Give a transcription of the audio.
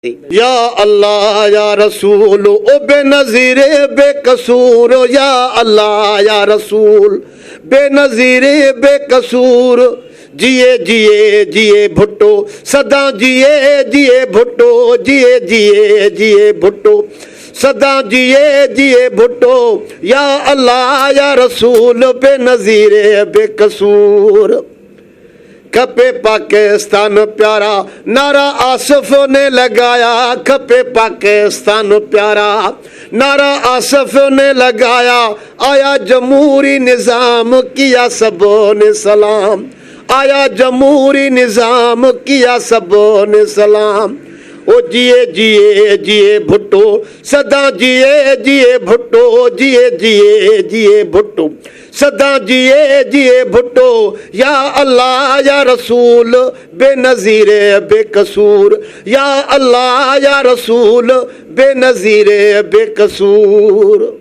या अल्लाह या रसूल ओ बेनज़ीरे बेकसूर, या अल्लाह या रसूल बेनज़ीरे बेकसूर। जिए जिए जिए भुट्टो सदा जिए जिए भुट्टो, जिए जिए जिए भुट्टो सदा जिए जिए भुट्टो। या अल्लाह या रसूल बेनज़ीरे बेकसूर। खपे पाकिस्तान प्यारा नारा आसिफ ने लगाया, खपे पाकिस्तान प्यारा नारा आसिफ ने लगाया। आया जमहूरी निज़ाम किया सबों ने सलाम, आया जमहूरी निज़ाम किया सबों ने सलाम। ओ जिए जिए जिए भुट्टो सदा जिए जिए भुट्टो, जिए जिए जिए भुट्टो सदा जिए जिए भुट्टो। या अल्लाह या रसूल बेनज़ीरे बेकसूर, या अल्लाह या रसूल बेनज़ीरे बेकसूर।